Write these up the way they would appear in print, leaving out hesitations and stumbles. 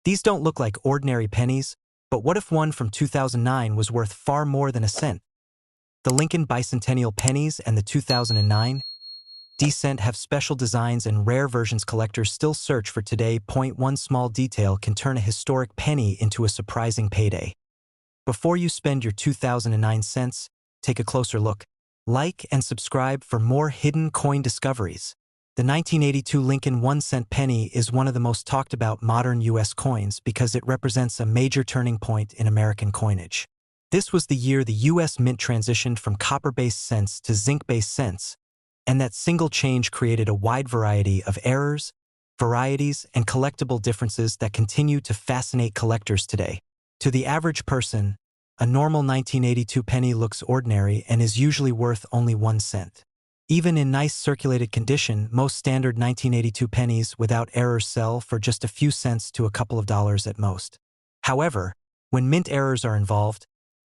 These don't look like ordinary pennies, but what if one from 2009 was worth far more than a cent? The Lincoln Bicentennial pennies and the 2009 D-cent have special designs and rare versions collectors still search for today. One small detail can turn a historic penny into a surprising payday. Before you spend your 2009 cents, take a closer look. Like and subscribe for more hidden coin discoveries. The 1982 Lincoln 1-cent penny is one of the most talked about modern U.S. coins because it represents a major turning point in American coinage. This was the year the U.S. Mint transitioned from copper-based cents to zinc-based cents, and that single change created a wide variety of errors, varieties, and collectible differences that continue to fascinate collectors today. To the average person, a normal 1982 penny looks ordinary and is usually worth only 1 cent. Even in nice circulated condition, most standard 1982 pennies without errors sell for just a few cents to a couple of dollars at most. However, when mint errors are involved,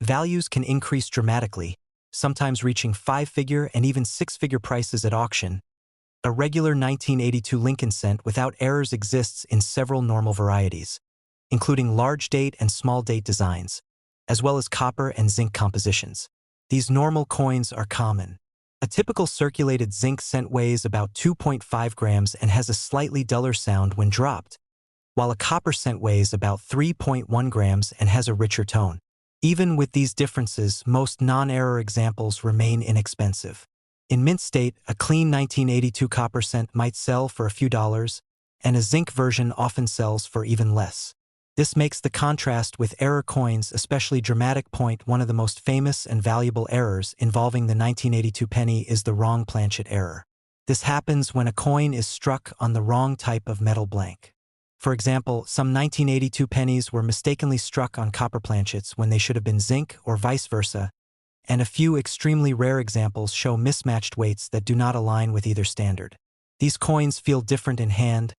values can increase dramatically, sometimes reaching 5-figure and even 6-figure prices at auction. A regular 1982 Lincoln cent without errors exists in several normal varieties, including large date and small date designs, as well as copper and zinc compositions. These normal coins are common. A typical circulated zinc cent weighs about 2.5 grams and has a slightly duller sound when dropped, while a copper cent weighs about 3.1 grams and has a richer tone. Even with these differences, most non-error examples remain inexpensive. In mint state, a clean 1982 copper cent might sell for a few dollars, and a zinc version often sells for even less. This makes the contrast with error coins especially dramatic. One of the most famous and valuable errors involving the 1982 penny is the wrong planchet error. This happens when a coin is struck on the wrong type of metal blank. For example, some 1982 pennies were mistakenly struck on copper planchets when they should have been zinc or vice versa, and a few extremely rare examples show mismatched weights that do not align with either standard. These coins feel different in hand,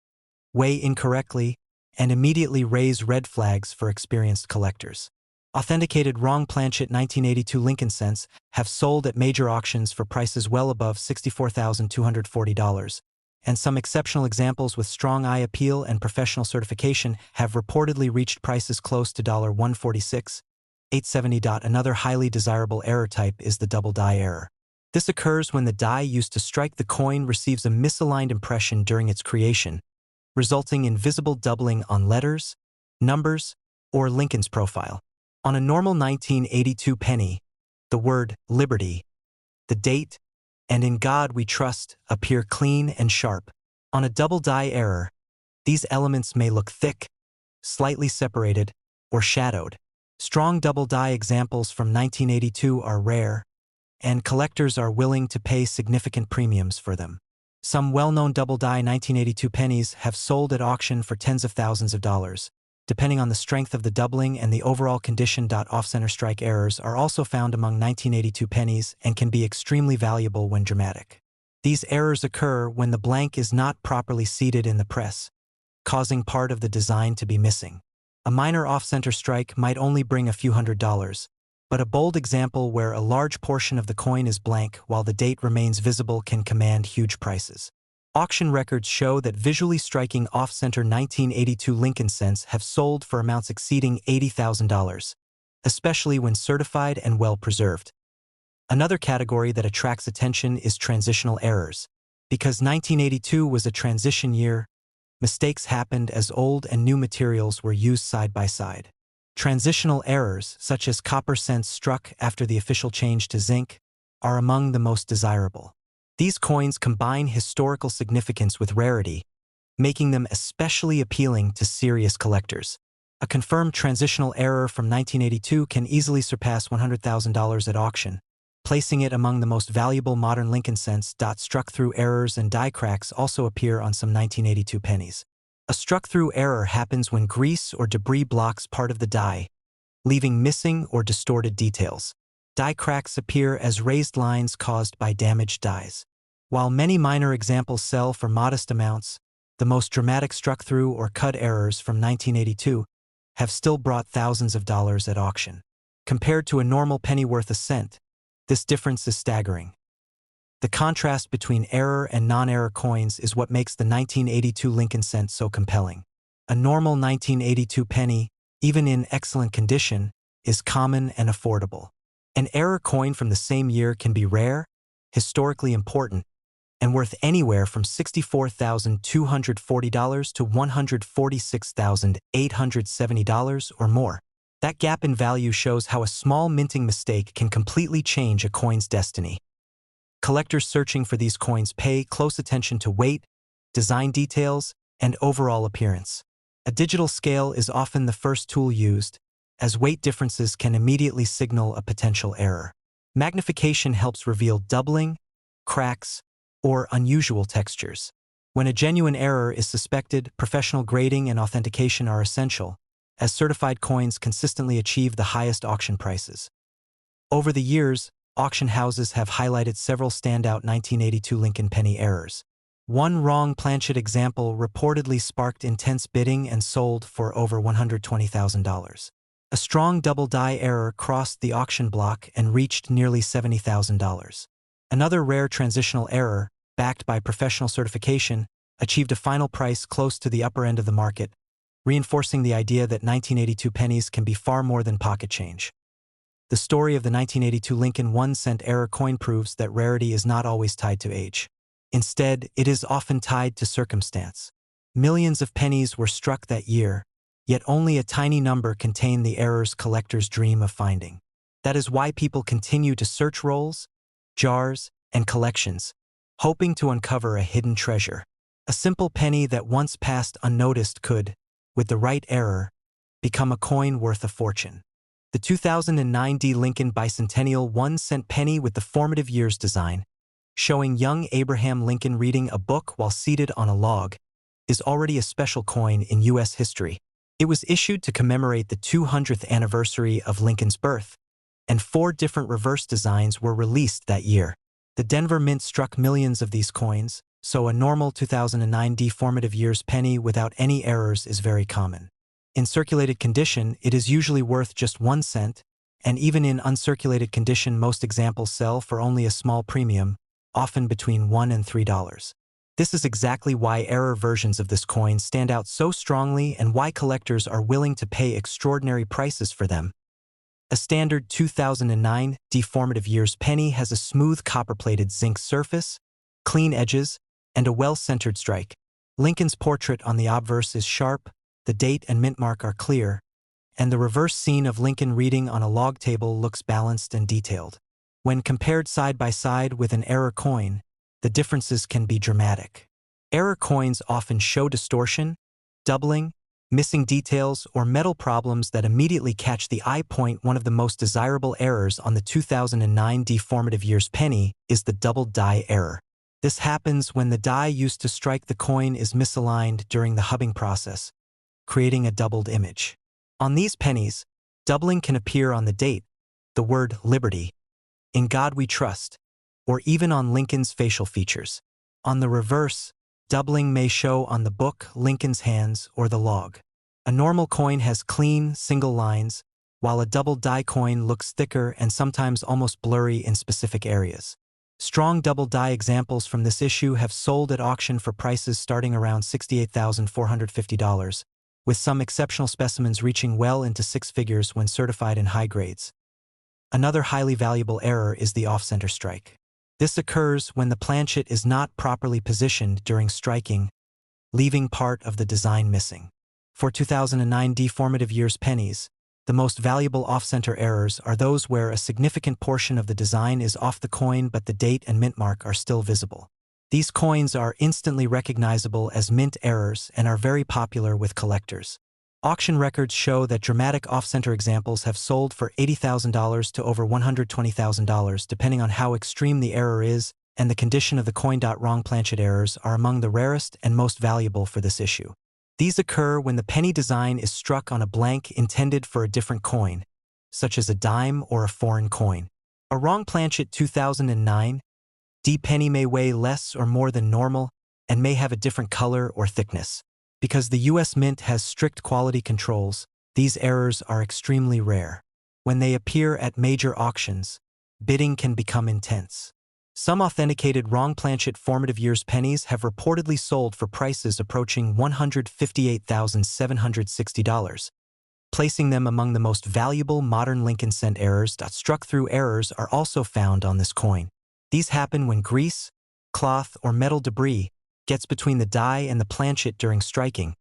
weigh incorrectly, and immediately raise red flags for experienced collectors. Authenticated wrong planchet 1982 Lincoln cents have sold at major auctions for prices well above $64,240. And some exceptional examples with strong eye appeal and professional certification have reportedly reached prices close to $146,870. Another highly desirable error type is the double die error. This occurs when the die used to strike the coin receives a misaligned impression during its creation, resulting in visible doubling on letters, numbers, or Lincoln's profile. On a normal 1982 penny, the word Liberty, the date, and In God We Trust appear clean and sharp. On a double die error, these elements may look thick, slightly separated, or shadowed. Strong double die examples from 1982 are rare, and collectors are willing to pay significant premiums for them. Some well-known double die 1982 pennies have sold at auction for tens of thousands of dollars, depending on the strength of the doubling and the overall condition. Off-center strike errors are also found among 1982 pennies and can be extremely valuable when dramatic. These errors occur when the blank is not properly seated in the press, causing part of the design to be missing. A minor off-center strike might only bring a few $100s, but a bold example where a large portion of the coin is blank while the date remains visible can command huge prices. Auction records show that visually striking off-center 1982 Lincoln cents have sold for amounts exceeding $80,000, especially when certified and well-preserved. Another category that attracts attention is transitional errors. Because 1982 was a transition year, mistakes happened as old and new materials were used side by side. Transitional errors, such as copper cents struck after the official change to zinc, are among the most desirable. These coins combine historical significance with rarity, making them especially appealing to serious collectors. A confirmed transitional error from 1982 can easily surpass $100,000 at auction, placing it among the most valuable modern Lincoln cents. Struck-through errors and die cracks also appear on some 1982 pennies. A struck-through error happens when grease or debris blocks part of the die, leaving missing or distorted details. Die cracks appear as raised lines caused by damaged dies. While many minor examples sell for modest amounts, the most dramatic struck-through or cut errors from 1982 have still brought thousands of dollars at auction. Compared to a normal penny worth a cent, this difference is staggering. The contrast between error and non-error coins is what makes the 1982 Lincoln cent so compelling. A normal 1982 penny, even in excellent condition, is common and affordable. An error coin from the same year can be rare, historically important, and worth anywhere from $64,240 to $146,870 or more. That gap in value shows how a small minting mistake can completely change a coin's destiny. Collectors searching for these coins pay close attention to weight, design details, and overall appearance. A digital scale is often the first tool used, as weight differences can immediately signal a potential error. Magnification helps reveal doubling, cracks, or unusual textures. When a genuine error is suspected, professional grading and authentication are essential, as certified coins consistently achieve the highest auction prices. Over the years, auction houses have highlighted several standout 1982 Lincoln penny errors. One wrong planchet example reportedly sparked intense bidding and sold for over $120,000. A strong double die error crossed the auction block and reached nearly $70,000. Another rare transitional error, backed by professional certification, achieved a final price close to the upper end of the market, reinforcing the idea that 1982 pennies can be far more than pocket change. The story of the 1982 Lincoln 1-cent error coin proves that rarity is not always tied to age. Instead, it is often tied to circumstance. Millions of pennies were struck that year, yet only a tiny number contain the errors collectors dream of finding. That is why people continue to search rolls, jars, and collections, hoping to uncover a hidden treasure. A simple penny that once passed unnoticed could, with the right error, become a coin worth a fortune. The 2009 D. Lincoln Bicentennial 1-cent penny with the formative years design, showing young Abraham Lincoln reading a book while seated on a log, is already a special coin in U.S. history. It was issued to commemorate the 200th anniversary of Lincoln's birth, and 4 different reverse designs were released that year. The Denver Mint struck millions of these coins, so a normal 2009 D formative years penny without any errors is very common. In circulated condition, it is usually worth just 1 cent, and even in uncirculated condition most examples sell for only a small premium, often between $1 and $3. This is exactly why error versions of this coin stand out so strongly and why collectors are willing to pay extraordinary prices for them. A standard 2009 D formative years penny has a smooth copper-plated zinc surface, clean edges, and a well-centered strike. Lincoln's portrait on the obverse is sharp, the date and mint mark are clear, and the reverse scene of Lincoln reading on a log table looks balanced and detailed. When compared side by side with an error coin, the differences can be dramatic. Error coins often show distortion, doubling, missing details, or metal problems that immediately catch the eye. One of the most desirable errors on the 2009 D formative years penny is the double die error. This happens when the die used to strike the coin is misaligned during the hubbing process, creating a doubled image. On these pennies, doubling can appear on the date, the word liberty, in God we trust, or even on Lincoln's facial features. On the reverse, doubling may show on the book, Lincoln's hands, or the log. A normal coin has clean, single lines, while a double die coin looks thicker and sometimes almost blurry in specific areas. Strong double die examples from this issue have sold at auction for prices starting around $68,450, with some exceptional specimens reaching well into 6 figures when certified in high grades. Another highly valuable error is the off-center strike. This occurs when the planchet is not properly positioned during striking, leaving part of the design missing. For 2009 D formative years pennies, the most valuable off-center errors are those where a significant portion of the design is off the coin but the date and mint mark are still visible. These coins are instantly recognizable as mint errors and are very popular with collectors. Auction records show that dramatic off-center examples have sold for $80,000 to over $120,000 depending on how extreme the error is, and the condition of the coin. Wrong planchet errors are among the rarest and most valuable for this issue. These occur when the penny design is struck on a blank intended for a different coin, such as a dime or a foreign coin. A wrong planchet 2009 D penny may weigh less or more than normal and may have a different color or thickness. Because the U.S. Mint has strict quality controls, these errors are extremely rare. When they appear at major auctions, bidding can become intense. Some authenticated wrong planchet formative years pennies have reportedly sold for prices approaching $158,760, placing them among the most valuable modern Lincoln cent errors. Struck-through errors are also found on this coin. These happen when grease, cloth, or metal debris gets between the die and the planchet during striking,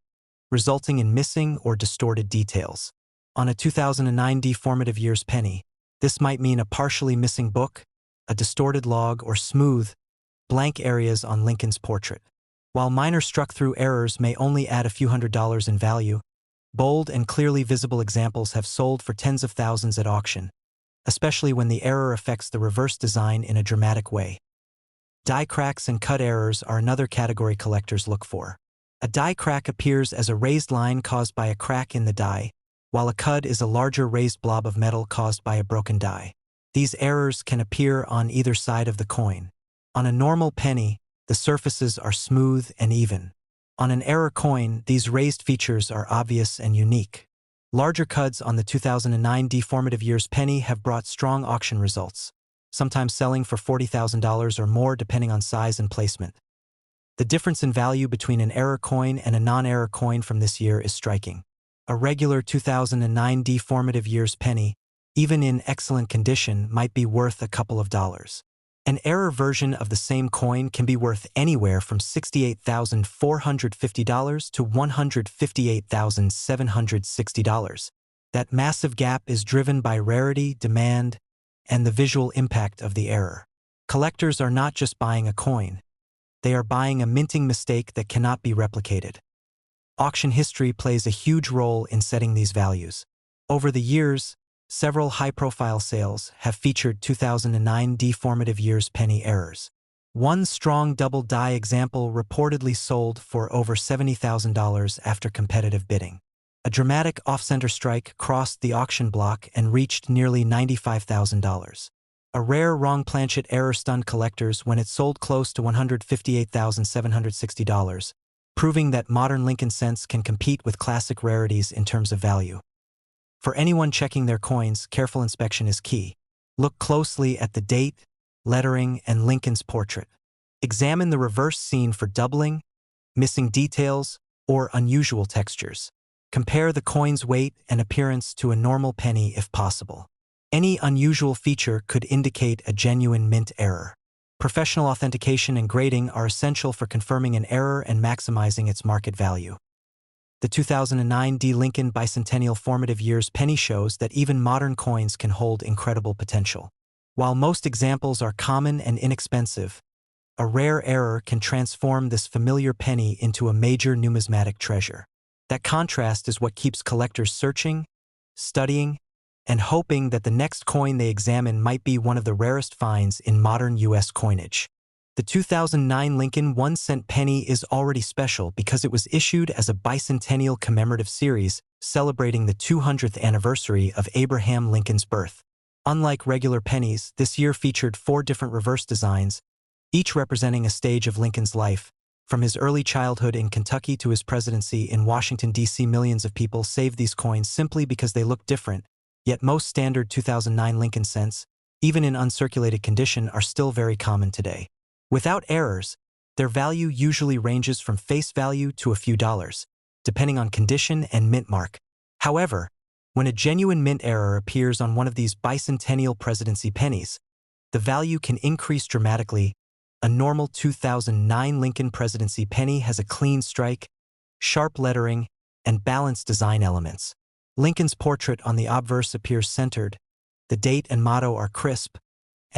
resulting in missing or distorted details. On a 2009 formative years penny, this might mean a partially missing book, a distorted log, or smooth, blank areas on Lincoln's portrait. While minor struck-through errors may only add a few $100s in value, bold and clearly visible examples have sold for tens of thousands at auction, especially when the error affects the reverse design in a dramatic way. Die cracks and cut errors are another category collectors look for. A die crack appears as a raised line caused by a crack in the die, while a cud is a larger raised blob of metal caused by a broken die. These errors can appear on either side of the coin. On a normal penny, the surfaces are smooth and even. On an error coin, these raised features are obvious and unique. Larger cuds on the 2009 formative years penny have brought strong auction results, sometimes selling for $40,000 or more depending on size and placement. The difference in value between an error coin and a non-error coin from this year is striking. A regular 2009 formative years penny, even in excellent condition, might be worth a couple of dollars. An error version of the same coin can be worth anywhere from $68,450 to $158,760. That massive gap is driven by rarity, demand, and the visual impact of the error. Collectors are not just buying a coin. They are buying a minting mistake that cannot be replicated. Auction history plays a huge role in setting these values. Over the years, several high-profile sales have featured 2009 formative years penny errors. One strong double die example reportedly sold for over $70,000 after competitive bidding. A dramatic off-center strike crossed the auction block and reached nearly $95,000. A rare wrong planchet error stunned collectors when it sold close to $158,760, proving that modern Lincoln cents can compete with classic rarities in terms of value. For anyone checking their coins, careful inspection is key. Look closely at the date, lettering, and Lincoln's portrait. Examine the reverse scene for doubling, missing details, or unusual textures. Compare the coin's weight and appearance to a normal penny if possible. Any unusual feature could indicate a genuine mint error. Professional authentication and grading are essential for confirming an error and maximizing its market value. The 2009 Lincoln Bicentennial Formative Years penny shows that even modern coins can hold incredible potential. While most examples are common and inexpensive, a rare error can transform this familiar penny into a major numismatic treasure. That contrast is what keeps collectors searching, studying, and hoping that the next coin they examine might be one of the rarest finds in modern U.S. coinage. The 2009 Lincoln 1-cent penny is already special because it was issued as a bicentennial commemorative series celebrating the 200th anniversary of Abraham Lincoln's birth. Unlike regular pennies, this year featured 4 different reverse designs, each representing a stage of Lincoln's life. From his early childhood in Kentucky to his presidency in Washington, D.C., millions of people saved these coins simply because they look different, yet most standard 2009 Lincoln cents, even in uncirculated condition, are still very common today. Without errors, their value usually ranges from face value to a few dollars, depending on condition and mint mark. However, when a genuine mint error appears on one of these bicentennial presidency pennies, the value can increase dramatically. A normal 2009 Lincoln presidency penny has a clean strike, sharp lettering, and balanced design elements. Lincoln's portrait on the obverse appears centered, the date and motto are crisp,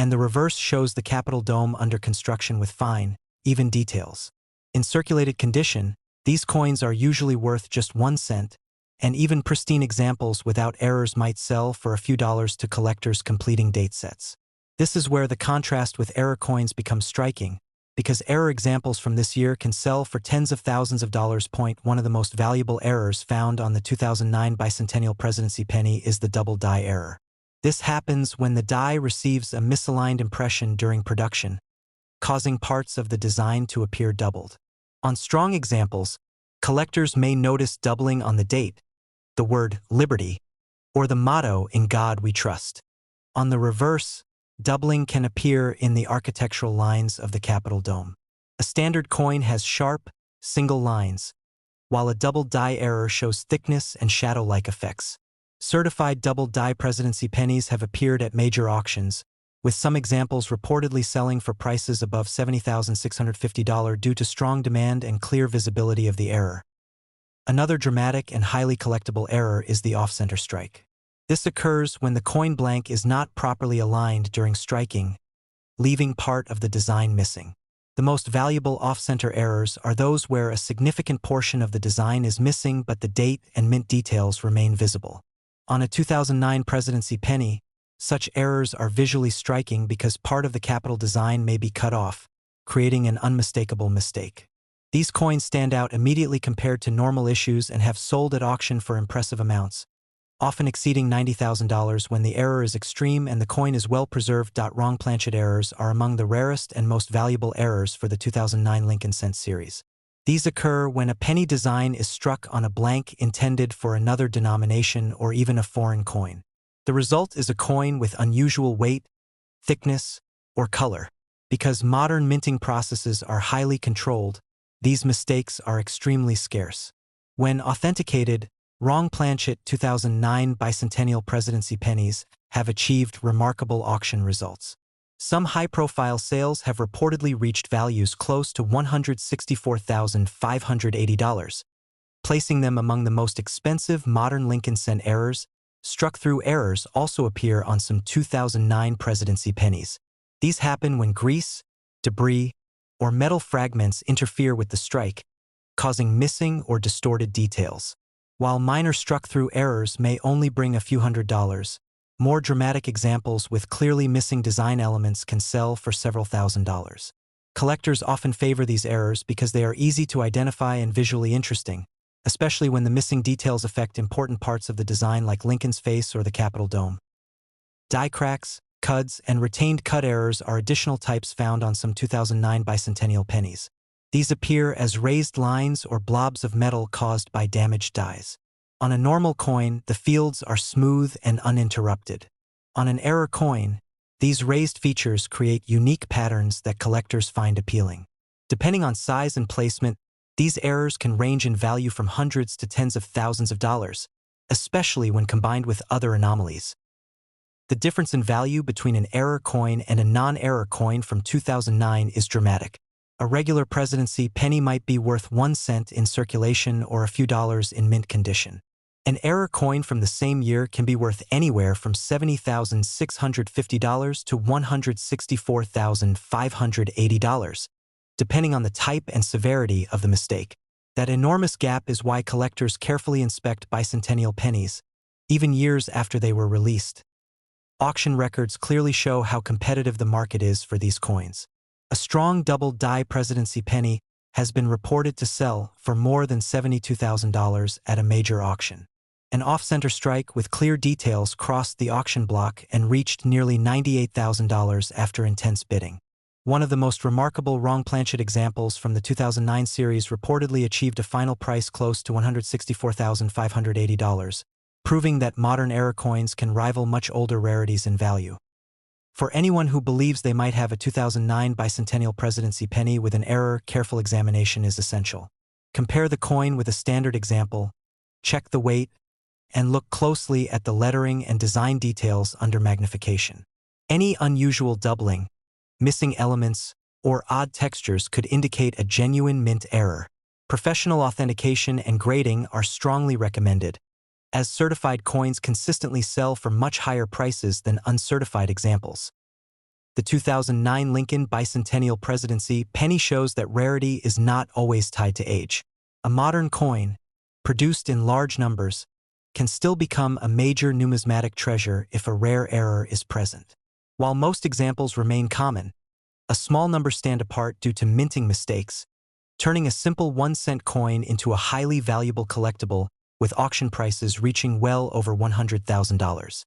and the reverse shows the Capitol dome under construction with fine, even details. In circulated condition, these coins are usually worth just 1 cent, and even pristine examples without errors might sell for a few dollars to collectors completing date sets. This is where the contrast with error coins becomes striking, because error examples from this year can sell for tens of thousands of dollars. One of the most valuable errors found on the 2009 bicentennial presidency penny is the double die error. This happens when the die receives a misaligned impression during production, causing parts of the design to appear doubled. On strong examples, collectors may notice doubling on the date, the word liberty, or the motto "In God We Trust." On the reverse, doubling can appear in the architectural lines of the Capitol dome. A standard coin has sharp, single lines, while a double die error shows thickness and shadow-like effects. Certified double die presidency pennies have appeared at major auctions, with some examples reportedly selling for prices above $70,650 due to strong demand and clear visibility of the error. Another dramatic and highly collectible error is the off-center strike. This occurs when the coin blank is not properly aligned during striking, leaving part of the design missing. The most valuable off-center errors are those where a significant portion of the design is missing but the date and mint details remain visible. On a 2009 presidency penny, such errors are visually striking because part of the Capitol design may be cut off, creating an unmistakable mistake. These coins stand out immediately compared to normal issues and have sold at auction for impressive amounts, often exceeding $90,000 when the error is extreme and the coin is well preserved. Wrong planchet errors are among the rarest and most valuable errors for the 2009 Lincoln Cent series. These occur when a penny design is struck on a blank intended for another denomination or even a foreign coin. The result is a coin with unusual weight, thickness, or color. Because modern minting processes are highly controlled, these mistakes are extremely scarce. When authenticated, wrong planchet 2009 bicentennial presidency pennies have achieved remarkable auction results. Some high-profile sales have reportedly reached values close to $164,580, placing them among the most expensive modern Lincoln Cent errors. Struck-through errors also appear on some 2009 presidency pennies. These happen when grease, debris, or metal fragments interfere with the strike, causing missing or distorted details. While minor struck-through errors may only bring a few $100s, more dramatic examples with clearly missing design elements can sell for several $1,000s. Collectors often favor these errors because they are easy to identify and visually interesting, especially when the missing details affect important parts of the design like Lincoln's face or the Capitol dome. Die cracks, cuds, and retained cut errors are additional types found on some 2009 bicentennial pennies. These appear as raised lines or blobs of metal caused by damaged dies. On a normal coin, the fields are smooth and uninterrupted. On an error coin, these raised features create unique patterns that collectors find appealing. Depending on size and placement, these errors can range in value from hundreds to tens of thousands of dollars, especially when combined with other anomalies. The difference in value between an error coin and a non-error coin from 2009 is dramatic. A regular presidency penny might be worth 1 cent in circulation or a few dollars in mint condition. An error coin from the same year can be worth anywhere from $70,650 to $164,580, depending on the type and severity of the mistake. That enormous gap is why collectors carefully inspect bicentennial pennies, even years after they were released. Auction records clearly show how competitive the market is for these coins. A strong double die presidency penny has been reported to sell for more than $72,000 at a major auction. An off-center strike with clear details crossed the auction block and reached nearly $98,000 after intense bidding. One of the most remarkable wrong planchet examples from the 2009 series reportedly achieved a final price close to $164,580, proving that modern error coins can rival much older rarities in value. For anyone who believes they might have a 2009 bicentennial presidency penny with an error, careful examination is essential. Compare the coin with a standard example, check the weight, and look closely at the lettering and design details under magnification. Any unusual doubling, missing elements, or odd textures could indicate a genuine mint error. Professional authentication and grading are strongly recommended, as certified coins consistently sell for much higher prices than uncertified examples. The 2009 Lincoln Bicentennial Presidency penny shows that rarity is not always tied to age. A modern coin, produced in large numbers, can still become a major numismatic treasure if a rare error is present. While most examples remain common, a small number stand apart due to minting mistakes, turning a simple 1-cent coin into a highly valuable collectible with auction prices reaching well over $100,000.